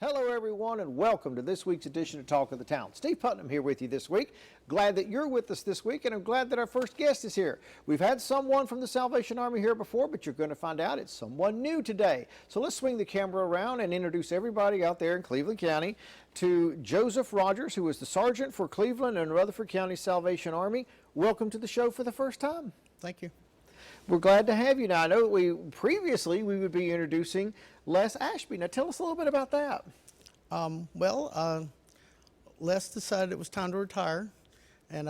Hello, everyone, and welcome to this week's edition of Talk of the Town. Steve Putnam here with you this week. Glad that you're with us this week, and I'm glad that our first guest is here. We've had someone from the Salvation Army here before, but you're going to find out it's someone new today. So let's swing the camera around and introduce everybody out there in Cleveland County to Joseph Rogers, who is the Sergeant for Cleveland and Rutherford County Salvation Army. Welcome to the show for the first time. Thank you. We're glad to have you. Now, I know we would be introducing Les Ashby. Now, tell us a little bit about that. Les decided it was time to retire, and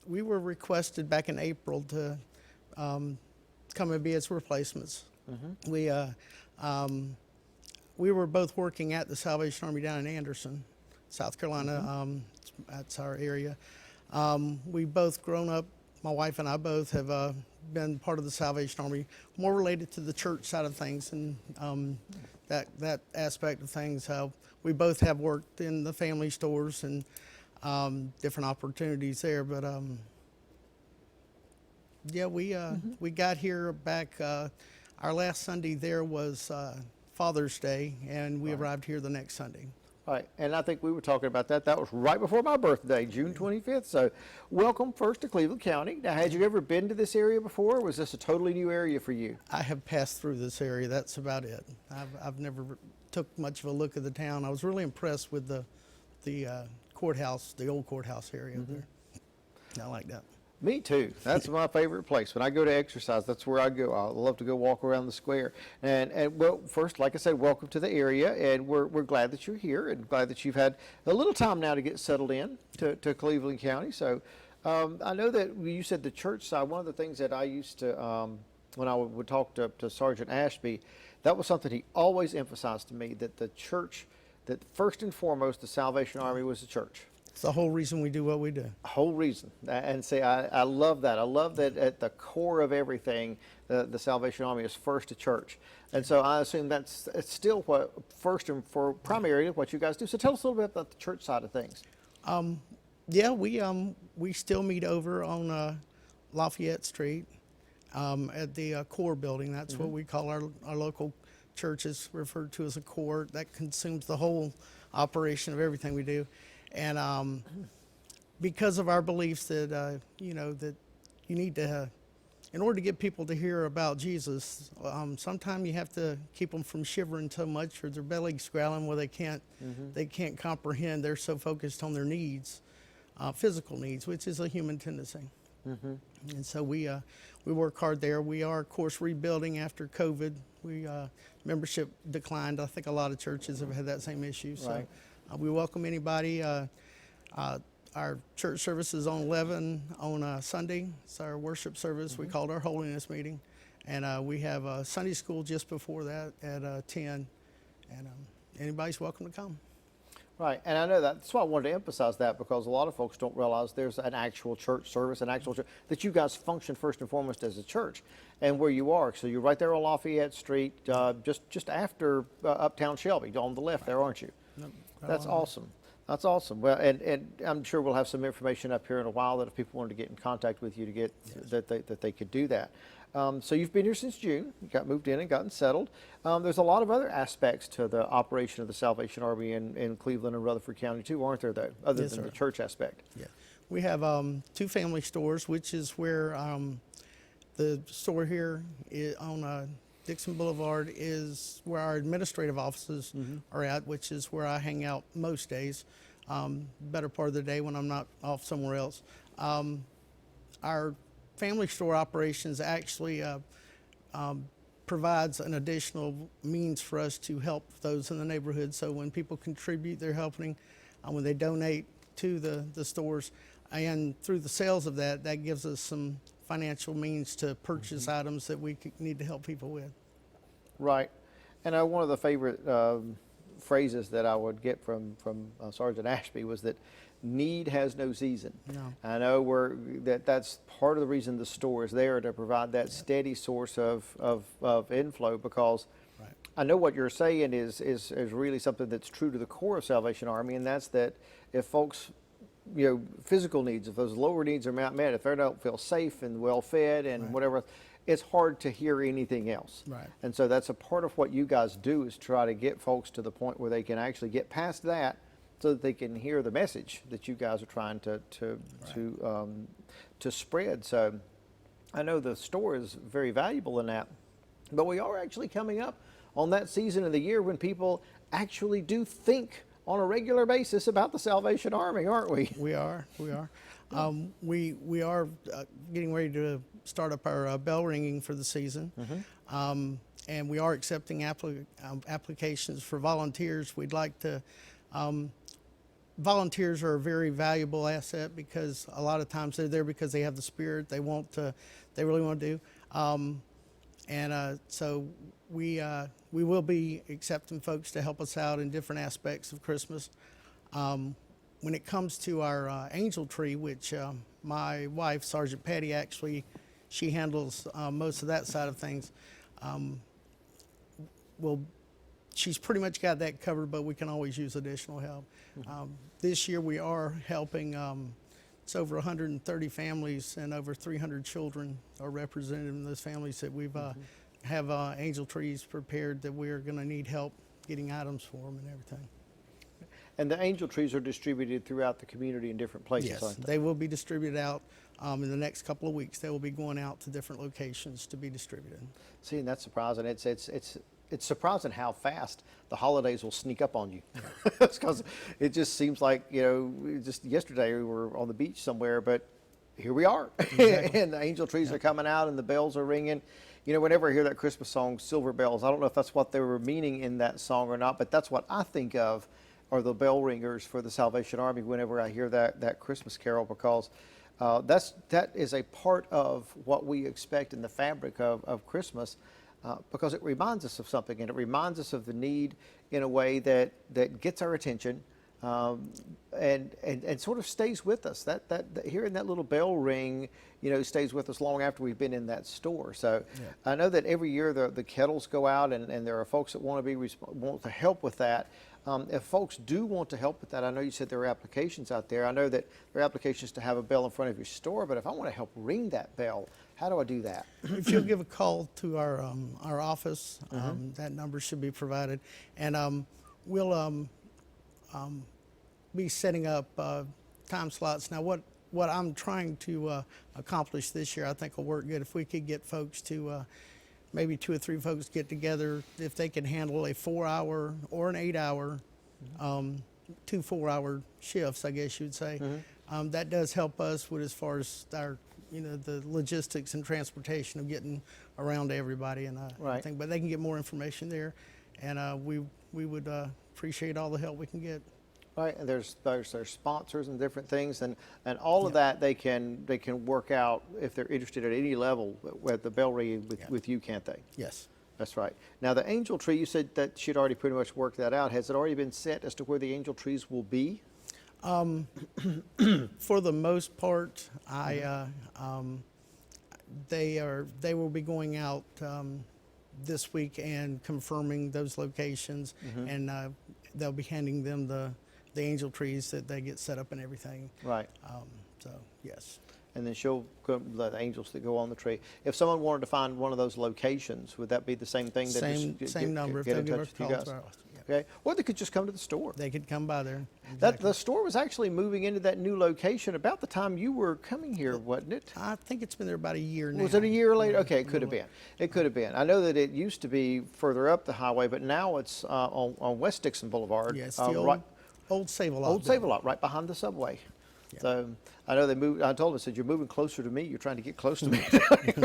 we were requested back in April to come and be his replacements. Mm-hmm. We were both working at the Salvation Army down in Anderson, South Carolina. Mm-hmm. That's our area. We both grown up. My wife and I both have been part of the Salvation Army, more related to the church side of things and that aspect of things. We both have worked in the family stores and different opportunities there. But we got here back. Our last Sunday there was Father's Day, and we arrived here the next Sunday. Right, and I think we were talking about that. That was right before my birthday, June 25th. So welcome first to Cleveland County. Now, had you ever been to this area before, or was this a totally new area for you? I have passed through this area. That's about it. I've never took much of a look at the town. I was really impressed with the courthouse, the old courthouse area there. I like that. Me too. That's my favorite place. When I go to exercise, that's where I go. I love to go walk around the square. And well, first, like I said, welcome to the area, and we're glad that you're here and glad that you've had a little time now to get settled in to Cleveland County. So I know that you said the church side. One of the things that I used to, when I would talk to Sergeant Ashby, that was something he always emphasized to me, that the church, that first and foremost, the Salvation Army was the church. It's the whole reason we do what we do. Whole reason. And say, I love that. I love that at the core of everything, the Salvation Army is first a church. And so I assume it's still what first and for primary what you guys do. So tell us a little bit about the church side of things. We still meet over on Lafayette Street at the core building. That's what we call our local churches, referred to as a core. That consumes the whole operation of everything we do. And because of our beliefs that, that you need to, in order to get people to hear about Jesus, sometimes you have to keep them from shivering so much or their bellies growling where they can't comprehend. They're so focused on their needs, physical needs, which is a human tendency. Mm-hmm. And so we work hard there. We are, of course, rebuilding after COVID. Membership declined. I think a lot of churches have had that same issue. So. Right. We welcome anybody. Our church service is on 11 on Sunday. It's our worship service. We call it our holiness meeting. And we have a Sunday school just before that at 10. And anybody's welcome to come. Right, and I know that's why I wanted to emphasize that, because a lot of folks don't realize there's an actual church service, that you guys function first and foremost as a church, and where you are. So you're right there on Lafayette Street, just after Uptown Shelby, on the left there, aren't you? Nope. That's awesome. That's awesome. Well, and I'm sure we'll have some information up here in a while that if people wanted to get in contact with you to get that they could do that. So you've been here since June. You got moved in and gotten settled. There's a lot of other aspects to the operation of the Salvation Army in Cleveland and Rutherford County too, aren't there, though, other than the church aspect? Yeah. We have 2 family stores, which is where the store here on Dixon Boulevard is where our administrative offices are at, which is where I hang out most days, better part of the day when I'm not off somewhere else. Our family store operations actually provides an additional means for us to help those in the neighborhood. So when people contribute, they're helping. When they donate to the stores, and through the sales of that gives us some financial means to purchase items that we need to help people with. Right. And one of the favorite phrases that I would get from Sergeant Ashby was that need has no season. No. I know that's part of the reason the store is there, to provide that steady source of inflow, because I know what you're saying is really something that's true to the core of Salvation Army, and that's that if folks, physical needs, if those lower needs are not met, if they don't feel safe and well fed and whatever, it's hard to hear anything else. Right. And so that's a part of what you guys do, is try to get folks to the point where they can actually get past that, so that they can hear the message that you guys are trying to spread. So I know the store is very valuable in that, but we are actually coming up on that season of the year when people actually do think on a regular basis about the Salvation Army, aren't we? We are. We are getting ready to start up our bell ringing for the season. And we are accepting applications for volunteers. We'd like to, volunteers are a very valuable asset, because a lot of times they're there because they have the spirit, they really want to do. So we will be accepting folks to help us out in different aspects of Christmas. When it comes to our angel tree, which my wife, Sergeant Patty, actually, she handles most of that side of things. She's pretty much got that covered, but we can always use additional help. This year we are helping, it's over 130 families, and over 300 children are represented in those families that we've have angel trees prepared that we're going to need help getting items for them and everything. And the angel trees are distributed throughout the community in different places, Yes, aren't they? they will be distributed out in the next couple of weeks. They will be going out to different locations to be distributed. See, and that's surprising. It's surprising how fast the holidays will sneak up on you. Because it just seems like, just yesterday we were on the beach somewhere, but here we are. Exactly. And the angel trees are coming out and the bells are ringing. Whenever I hear that Christmas song, Silver Bells, I don't know if that's what they were meaning in that song or not, but that's what I think of, are the bell ringers for the Salvation Army whenever I hear that Christmas carol, because that is a part of what we expect in the fabric of Christmas, because it reminds us of something, and it reminds us of the need in a way that gets our attention, and sort of stays with us. That hearing that little bell ring, stays with us long after we've been in that store. So yeah. I know that every year the kettles go out, and there are folks that want to help with that. If folks do want to help with that, I know you said there are applications out there. I know that there are applications to have a bell in front of your store, but if I want to help ring that bell, how do I do that? If you'll give a call to our office, that number should be provided, and we'll be setting up time slots. Now, what I'm trying to accomplish this year, I think will work good if we could get folks to maybe 2 or 3 folks get together, if they can handle a 4-hour or an 8-hour, 2 4-hour shifts, I guess you'd say. That does help us with, as far as our, the logistics and transportation of getting around to everybody, and right. I think, but they can get more information there, and we would appreciate all the help we can get. Right, and there's sponsors and different things, and all of that they can work out if they're interested at any level at the bell ringing with you, can't they? Yes. That's right. Now the angel tree, you said that she'd already pretty much worked that out. Has it already been set as to where the angel trees will be? For the most part, they will be going out this week and confirming those locations, and they'll be handing them the angel trees that they get set up and everything. Right. So yes. And then she'll the angels that go on the tree. If someone wanted to find one of those locations, would that be the same thing? Same number. If Get they'll in give touch us a with you call guys. to our office. Yeah. Okay. Or they could just come to the store. They could come by there. That Exactly. the store was actually moving into that new location about the time you were coming here, wasn't it? I think it's been there about a year now. Was it a year later? Okay, it could have been. It could have been. I know that it used to be further up the highway, but now it's on West Dixon Boulevard. Yes, the old Save-A-Lot. Old Save-A-Lot, right behind the subway. Yeah. So I know they moved. I told them, I said, "You're moving closer to me. You're trying to get close to me."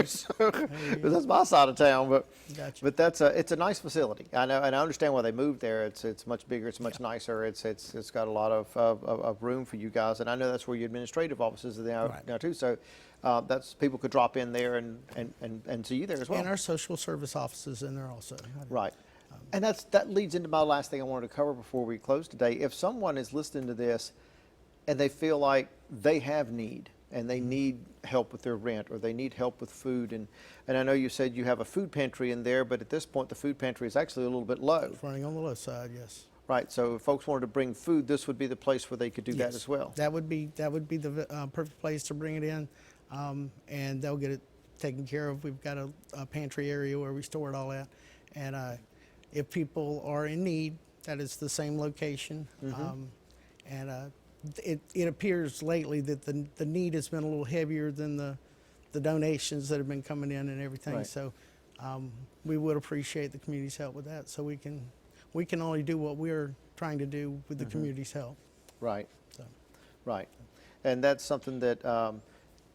So, that's my side of town, but Gotcha. but it's a nice facility. I know, and I understand why they moved there. It's much bigger. It's much nicer. It's got a lot of room for you guys, and I know that's where your administrative offices are now too. So that's people could drop in there and see you there as well. And our social service offices in there also. Right. And that leads into my last thing I wanted to cover before we close today. If someone is listening to this and they feel like they have need and they need help with their rent or they need help with food, and I know you said you have a food pantry in there, but at this point the food pantry is actually a little bit low. It's running on the low side, yes. Right, so if folks wanted to bring food, this would be the place where they could do that as well. That would be the perfect place to bring it in, and they'll get it taken care of. We've got a pantry area where we store it all at. And if people are in need, that is the same location. And it appears lately that the need has been a little heavier than the donations that have been coming in and everything. Right. So we would appreciate the community's help with that. So we can only do what we're trying to do with the community's help. Right. So. Right. And that's something that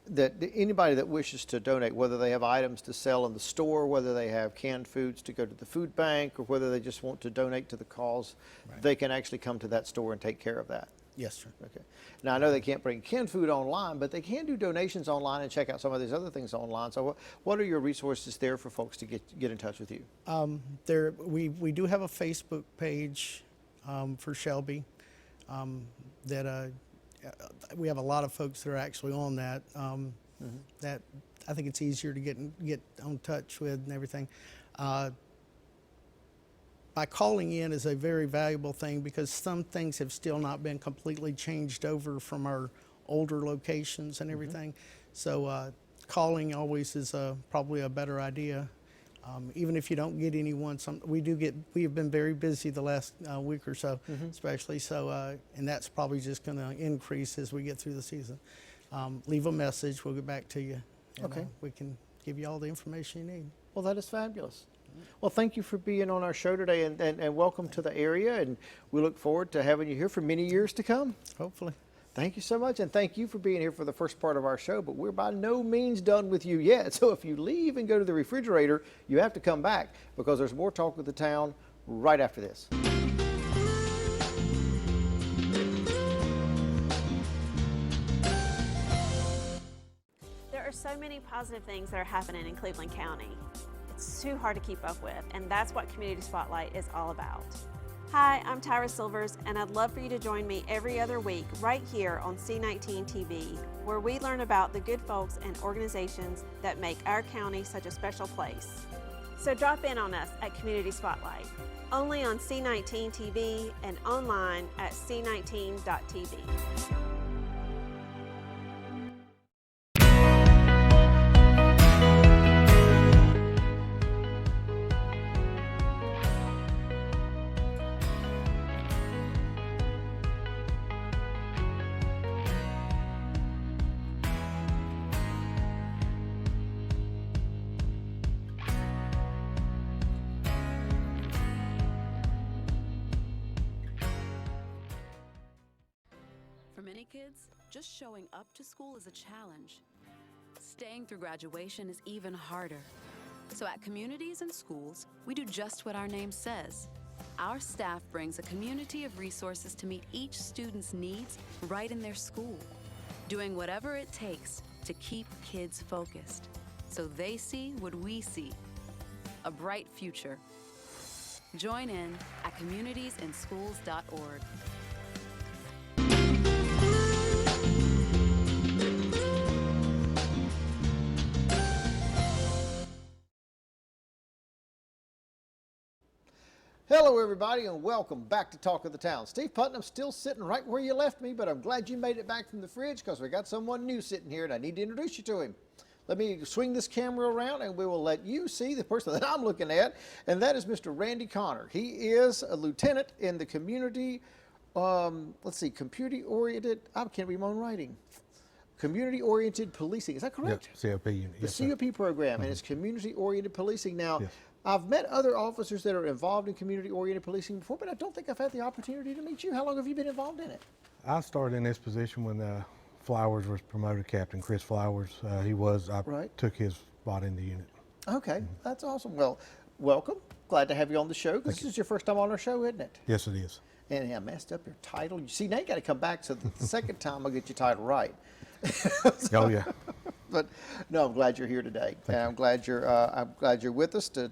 that anybody that wishes to donate, whether they have items to sell in the store, whether they have canned foods to go to the food bank, or whether they just want to donate to the cause, they can actually come to that store and take care of that. Yes, sir. Okay. Now, I know they can't bring canned food online, but they can do donations online and check out some of these other things online. So what are your resources there for folks to get in touch with you? We do have a Facebook page for Shelby that we have a lot of folks that are actually on that. That I think it's easier to get on touch with and everything. By calling in is a very valuable thing because some things have still not been completely changed over from our older locations and everything. So calling always is probably a better idea. Even if you don't get anyone, we have been very busy the last week or so, especially. So, and that's probably just going to increase as we get through the season. Leave a message, we'll get back to you. And, Okay. we can give you all the information you need. Well, that is fabulous. Well, thank you for being on our show today, and welcome to the area. And we look forward to having you here for many years to come. Hopefully. Thank you so much, and thank you for being here for the first part of our show, but we're by no means done with you yet. So if you leave and go to the refrigerator, you have to come back because there's more Talk with the Town right after this. There are so many positive things that are happening in Cleveland County. It's too hard to keep up with, and that's what Community Spotlight is all about. Hi, I'm Tyra Silvers, and I'd love for you to join me every other week right here on C19 TV, where we learn about the good folks and organizations that make our county such a special place. So drop in on us at Community Spotlight, only on C19 TV and online at c19.tv. For many kids, just showing up to school is a challenge. Staying through graduation is even harder. So at communities and schools, we do just what our name says. Our staff brings a community of resources to meet each student's needs right in their school, doing whatever it takes to keep kids focused, so they see what we see, a bright future. Join in at communitiesinschools.org. Hello, everybody, and welcome back to Talk of the Town. Steve Putnam's still sitting right where you left me, but I'm glad you made it back from the fridge because we got someone new sitting here, and I need to introduce you to him. Let me swing this camera around, and we will let you see the person that I'm looking at, and that is Mr. Randy Connor. He is a lieutenant in the community, computer-oriented, I can't read my own writing. Community-oriented policing, is that correct? Yep, COP unit. The Yes, sir. COP program, and it's community-oriented policing. Now, Yes. I've met other officers that are involved in community-oriented policing before, but I don't think I've had the opportunity to meet you. How long have you been involved in it? I started in this position when Flowers was promoted, Captain Chris Flowers. I Right. took his spot in the unit. Okay, that's awesome. Well, welcome. Glad to have you on the show. This is your first time on our show, isn't it? Yes, it is. And I messed up your title. You see, now you got to come back so that the second time I'll get your title right. Oh, yeah. But no, I'm glad you're here today. And I'm glad you're with us to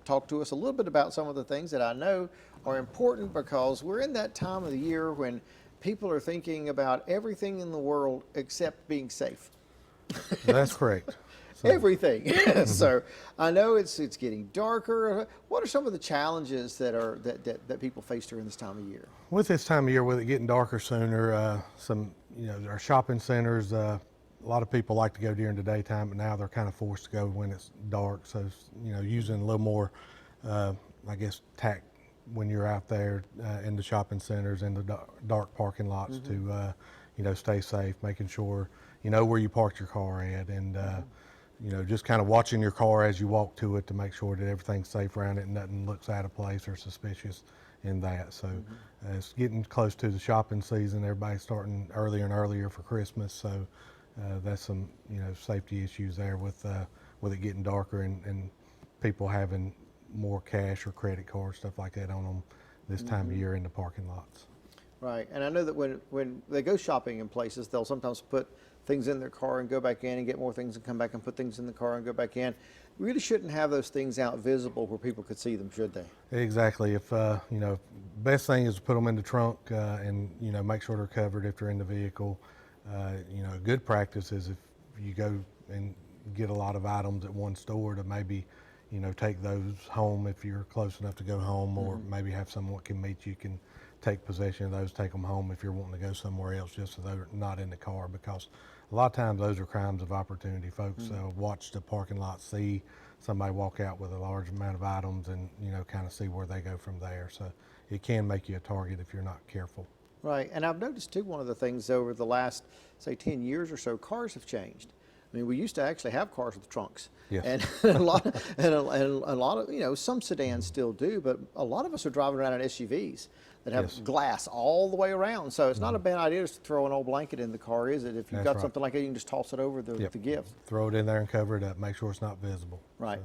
talk to us a little bit about some of the things that I know are important because we're in that time of the year when people are thinking about everything in the world except being safe. That's correct. So, Everything. So I know it's getting darker. What are some of the challenges that people face during this time of year? with this time of year, with it getting darker sooner, our shopping centers, a lot of people like to go during the daytime, but now they're kind of forced to go when it's dark. So, using a little more, I guess, tact when you're out there in the shopping centers and the dark parking lots to, stay safe, making sure you know where you parked your car at, and just kind of watching your car as you walk to it to make sure that everything's safe around it and nothing looks out of place or suspicious in that. So it's getting close to the shopping season. Everybody's starting earlier and earlier for Christmas. So that's some, safety issues there with it getting darker and people having more cash or credit cards, stuff like that on them this time of year in the parking lots. Right, and I know that when they go shopping in places, they'll sometimes put things in their car and go back in and get more things and come back and put things in the car and go back in. Really shouldn't have those things out visible where people could see them, should they? Exactly. If best thing is to put them in the trunk and make sure they're covered if they're in the vehicle. A good practice is if you go and get a lot of items at one store to maybe take those home if you're close enough to go home, or maybe have someone can meet you, can take possession of those, take them home if you're wanting to go somewhere else, just so they're not in the car, because a lot of times those are crimes of opportunity. Folks watch the parking lot, see somebody walk out with a large amount of items, and kind of see where they go from there. So it can make you a target if you're not careful. Right, and I've noticed too, one of the things over the last, say, 10 years or so, cars have changed. I mean, we used to actually have cars with trunks. Yes. And a lot of, some sedans still do, but a lot of us are driving around in SUVs that have Yes. glass all the way around. So it's not a bad idea just to throw an old blanket in the car, is it? If you've That's got right. something like that, you can just toss it over the gift. Throw it in there and cover it up. Make sure it's not visible. Right.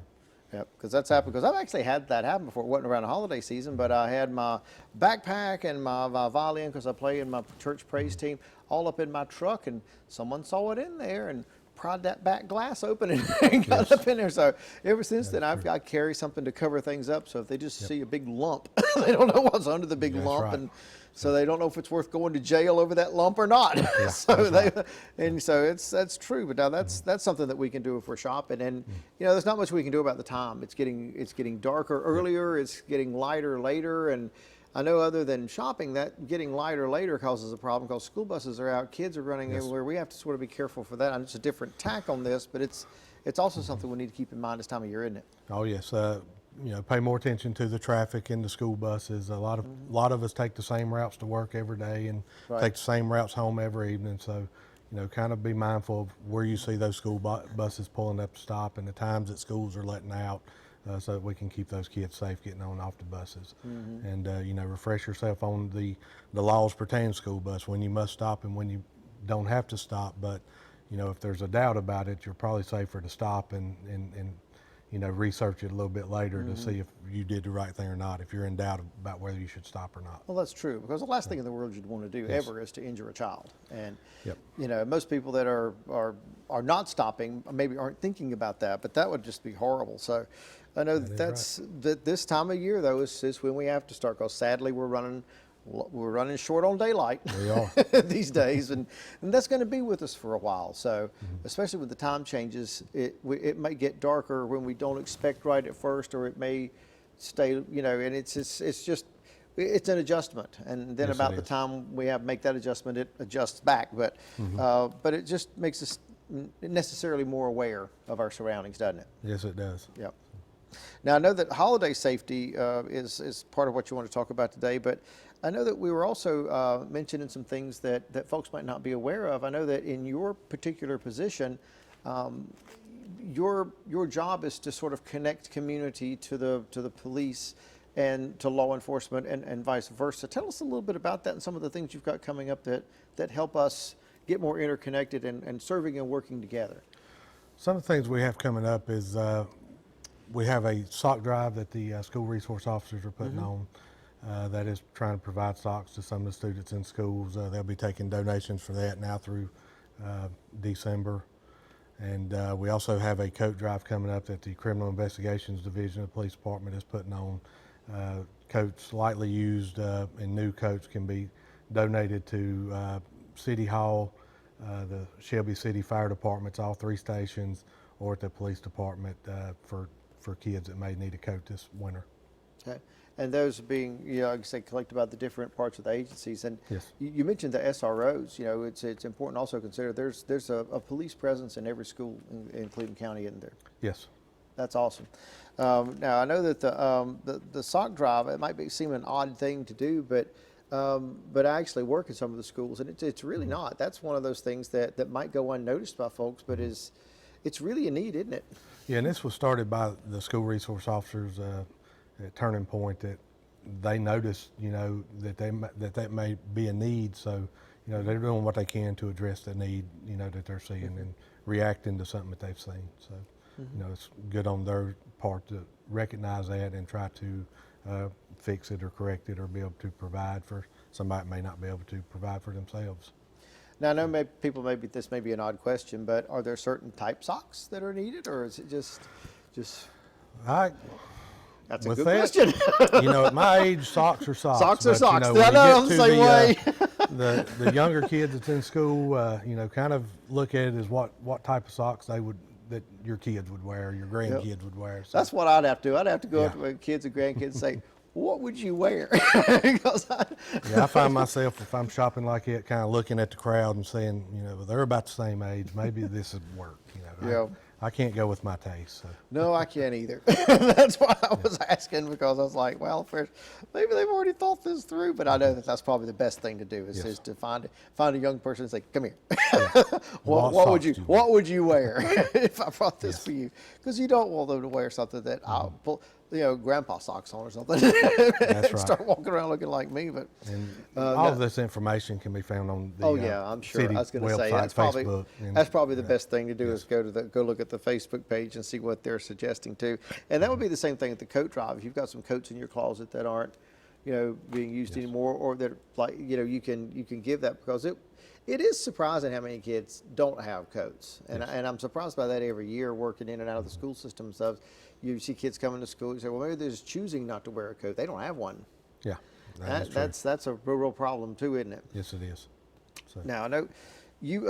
Yep, because that's happened. Because I've actually had that happen before. It wasn't around the holiday season, but I had my backpack and my violin, because I play in my church praise team, all up in my truck, and someone saw it in there and pried that back glass open and got up in there. So ever since then, I've got to carry something to cover things up. So if they just see a big lump, they don't know what's under the big That's lump, right. and so they don't know if it's worth going to jail over that lump or not. So that's true. But now that's something that we can do if we're shopping. And there's not much we can do about the time. It's getting darker earlier. It's getting lighter later. And I know other than shopping, that getting lighter later causes a problem, because school buses are out, kids are running everywhere. We have to sort of be careful for that. And it's a different tack on this, but it's also something we need to keep in mind this time of year, isn't it? Oh yes, pay more attention to the traffic in the school buses. A lot of us take the same routes to work every day and take the same routes home every evening. So, kind of be mindful of where you see those school buses pulling up to stop, and the times that schools are letting out, so that we can keep those kids safe getting on and off the buses. And refresh yourself on the laws pertaining to school bus, when you must stop and when you don't have to stop. But if there's a doubt about it, you're probably safer to stop and research it a little bit later to see if you did the right thing or not, if you're in doubt about whether you should stop or not. Well, that's true, because the last thing in the world you'd want to do ever is to injure a child. And Yep. most people that are not stopping maybe aren't thinking about that, but that would just be horrible. So I know that this time of year though is when we have to start, because sadly we're running short on daylight. We are. These days, and that's going to be with us for a while. So especially with the time changes, it may get darker when we don't expect right at first, or it may stay, and it's an adjustment. And then Yes, about it the is. time we make that adjustment, it adjusts back. But it just makes us necessarily more aware of our surroundings, doesn't it? Yes, it does. Yep. Now, I know that holiday safety is part of what you want to talk about today, but I know that we were also mentioning some things that folks might not be aware of. I know that in your particular position, your job is to sort of connect community to the police and to law enforcement and vice versa. Tell us a little bit about that and some of the things you've got coming up that help us get more interconnected and serving and working together. Some of the things we have coming up is we have a sock drive that the school resource officers are putting on. That is trying to provide socks to some of the students in schools. They'll be taking donations for that now through December. And we also have a coat drive coming up that the Criminal Investigations Division of the Police Department is putting on. Coats lightly used and new coats can be donated to City Hall, the Shelby City Fire Departments, all 3 stations, or at the police department for kids that may need a coat this winter. Okay. and those are being, like I say, collected by the different parts of the agencies. And Yes. you mentioned the SROs. It's important also to consider there's a police presence in every school in Cleveland County, isn't there? Yes. That's awesome. Now I know that the sock drive, it might seem an odd thing to do, but I actually work in some of the schools, and it's really not. That's one of those things that might go unnoticed by folks, but it's really a need, isn't it? Yeah, and this was started by the school resource officers at Turning Point, that they noticed, that may be a need. So, they're doing what they can to address the need, that they're seeing and reacting to something that they've seen. So, it's good on their part to recognize that and try to fix it or correct it or be able to provide for somebody that may not be able to provide for themselves. Now I know maybe this may be an odd question, but are there certain type socks that are needed, or is it just? That's a With good that, question. At my age, socks are socks. Socks are but, socks. when I you know, get I'm the to same way. The younger kids that's in school, kind of look at it as what type of socks that your kids would wear, your grandkids would wear. So. That's what I'd have to do. I'd have to go up Yeah. to my kids and grandkids and say, what would you wear? Because I find myself, if I'm shopping like it, kind of looking at the crowd and saying, they're about the same age. Maybe this would work. Yeah. I can't go with my taste. So. No, I can't either. That's why I was asking, because I was like, well, first, maybe they've already thought this through, but I know that that's probably the best thing to do is, Yes. is to find a young person and say, come here. What what would socks you do you wear? what would you wear if I brought this Yes. for you? Because you don't want them to wear something that I'll pull, grandpa socks on or something. That's right. Start walking around looking like me, but. And Uh, all no- of this information can be found on the Oh yeah, I'm sure. city I was going to website, say that's Facebook. and- that's probably the best thing to do is go look at the Facebook page and see what they're suggesting too. And that would be the same thing at the coat drive. If you've got some coats in your closet that aren't, being used anymore, or that you can give that, because it is surprising how many kids don't have coats, and I'm surprised by that every year working in and out of the school system and stuff. You see kids coming to school, you say, well, maybe they're just choosing not to wear a coat. They don't have one. Yeah, that is true. That's a real problem too, isn't it? Yes, it is. So. Now I know you.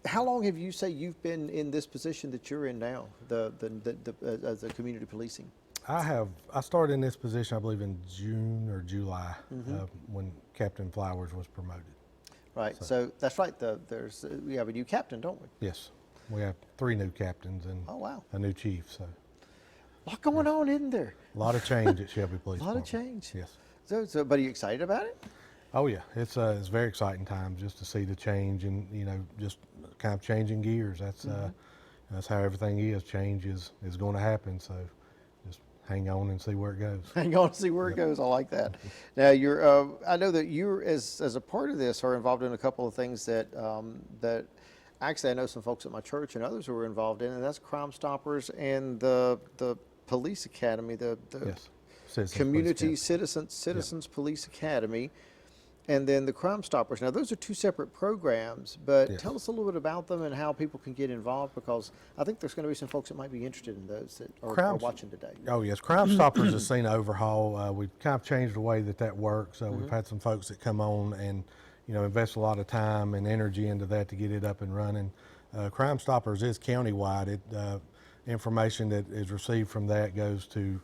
How long have you say you've been in this position that you're in now, as the community policing? I started in this position, I believe, in June or July, Mm-hmm. when Captain Flowers was promoted. Right. So that's right. We have a new captain, don't we? Yes, we have 3 new captains and Oh wow, a new chief. So a lot going on, isn't there? a lot of change at Shelby Police A lot of Department. change. Yes. So, but are you excited about it? Oh yeah, it's very exciting times just to see the change and just kind of changing gears. That's how everything is. Change is going to happen. So just hang on and see where it goes. Hang on to see where it goes. I like that. Now I know that you as a part of this are involved in a couple of things that actually I know some folks at my church and others who are involved in, and that's Crime Stoppers and the police academy, the Yes. Citizens Police Community Academy. Citizens Police Academy, and then the Crime Stoppers. Now, those are 2 separate programs, but Yes. tell us a little bit about them and how people can get involved, because I think there's going to be some folks that might be interested in those that are Crime- watching today. Oh yes, Crime Stoppers has seen an overhaul. We've kind of changed the way that works. We've had some folks that come on and invest a lot of time and energy into that to get it up and running. Crime Stoppers is countywide. Information that is received from that goes to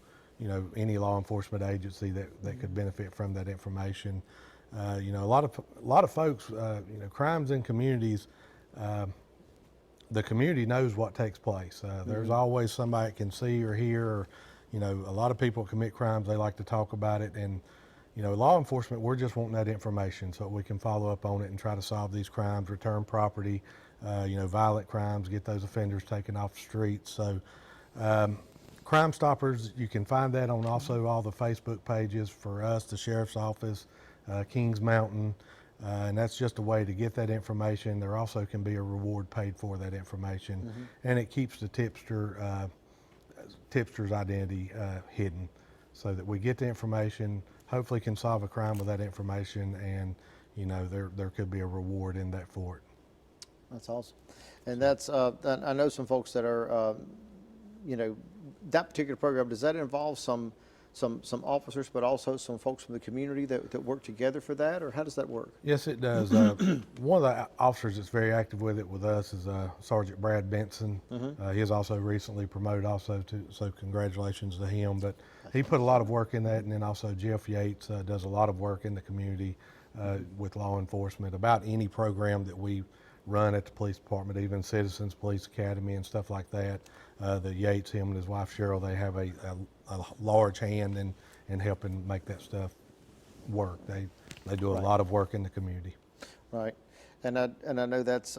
any law enforcement agency that could benefit from that information. A lot of folks, crimes in communities. The community knows what takes place. There's always somebody that can see or hear, or, a lot of people commit crimes, they like to talk about it. And, law enforcement, we're just wanting that information so we can follow up on it and try to solve these crimes, return property, violent crimes, get those offenders taken off the streets. So Crime Stoppers, you can find that on also all the Facebook pages for us, the Sheriff's Office, Kings Mountain. And that's just a way to get that information. There also can be a reward paid for that information, and it keeps the tipster's identity hidden, so that we get the information, hopefully can solve a crime with that information, and there could be a reward in that for it. That's awesome. And that's, I know some folks that are, that particular program, does that involve some officers, but also some folks from the community that work together for that, or how does that work? Yes, it does. One of the officers that's very active with it with us is Sergeant Brad Benson. He is also recently promoted also so congratulations to him. But he put a lot of work in that, and then also Jeff Yates does a lot of work in the community with law enforcement about any program that we run at the police department, even Citizens Police Academy and stuff like that. The Yates, him and his wife Cheryl, they have a large hand in helping make that stuff work. They do a lot of work in the community. Right, and I know that's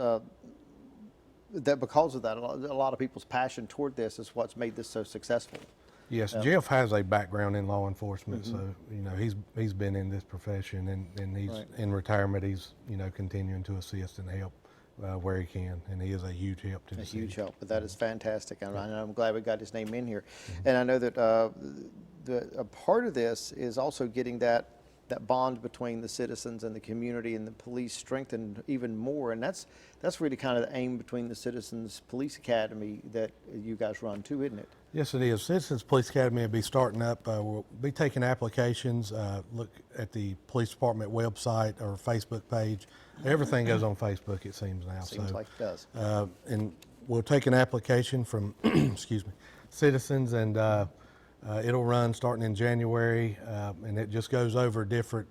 that because of that, a lot of people's passion toward this is what's made this so successful. Yes, Jeff has a background in law enforcement, so you know he's been in this profession, and he's in retirement. He's continuing to assist and help where he can, and he is a huge help to the city. A huge help, but that is fantastic, and I'm glad we got his name in here. And I know that a part of this is also getting that bond between the citizens and the community and the police strengthened even more, and that's really kind of the aim between the Citizens Police Academy that you guys run too, isn't it? Yes, it is. Citizens Police Academy will be starting up. We'll be taking applications. Look at the police department website or Facebook page. Everything goes on Facebook, it seems now. Seems like it does. And we'll take an application from, excuse me, citizens, and it'll run starting in January, and it just goes over different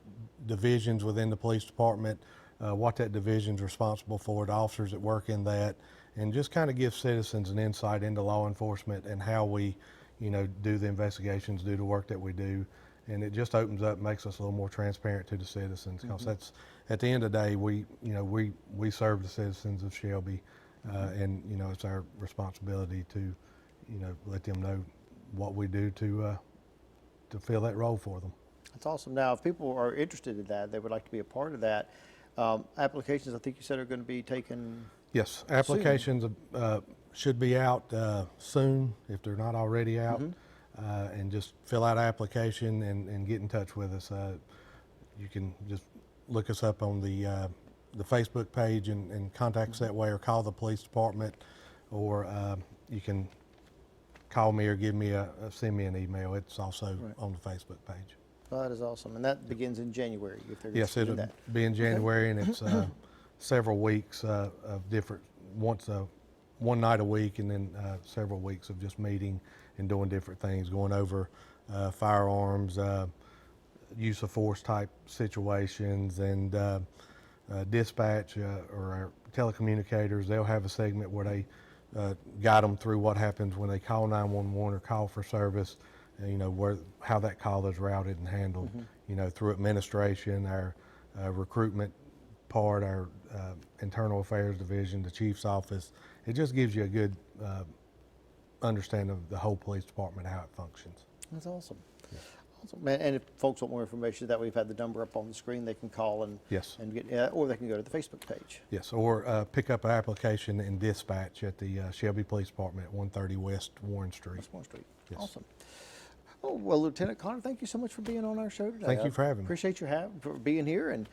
divisions within the police department, what that division's responsible for, the officers that work in that, and just kind of give citizens an insight into law enforcement and how we, do the investigations, do the work that we do. And it just opens up, makes us a little more transparent to the citizens, because that's, at the end of the day, we serve the citizens of Shelby, and it's our responsibility to, let them know what we do to fill that role for them. That's awesome. Now, if people are interested in that, they would like to be a part of that. Applications, I think you said, are going to be taken. Yes, applications should be out soon if they're not already out, and just fill out an application and get in touch with us. You can just look us up on the Facebook page and contact us that way, or call the police department, or you can call me or send me an email. It's also on the Facebook page. Oh, that is awesome. And that begins in January if they're Yes, going to do it'll that. be in January, and it's several weeks of different, one night a week, and then several weeks of just meeting and doing different things, going over firearms, use of force type situations, and dispatch or our telecommunicators. They'll have a segment where they guide them through what happens when they call 911 or call for service, how that call is routed and handled, through administration, our recruitment part, our internal affairs division, the chief's office. It just gives you a good understanding of the whole police department, how it functions. That's awesome. Awesome. And if folks want more information, that we've had the number up on the screen, they can call and get, or they can go to the Facebook page. Yes, or pick up an application in dispatch at the Shelby Police Department at 130 West Warren Street. West Warren Street. Yes. Awesome. Oh, well, Lieutenant Connor, thank you so much for being on our show today. Thank you for having me. Appreciate for being here, and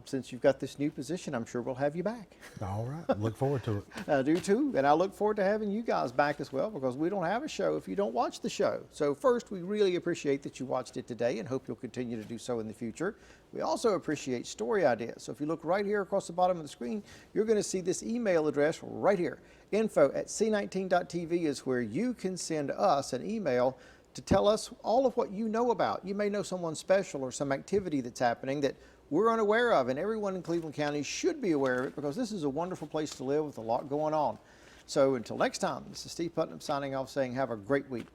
since you've got this new position, I'm sure we'll have you back. All right, look forward to it. I do too, and I look forward to having you guys back as well, because we don't have a show if you don't watch the show. So first, we really appreciate that you watched it today and hope you'll continue to do so in the future. We also appreciate story ideas. So if you look right here across the bottom of the screen, you're going to see this email address right here. info@c19.tv is where you can send us an email to tell us all of what you know about. You may know someone special or some activity that's happening that we're unaware of, and everyone in Cleveland County should be aware of it, because this is a wonderful place to live with a lot going on. So until next time, this is Steve Putnam signing off, saying have a great week.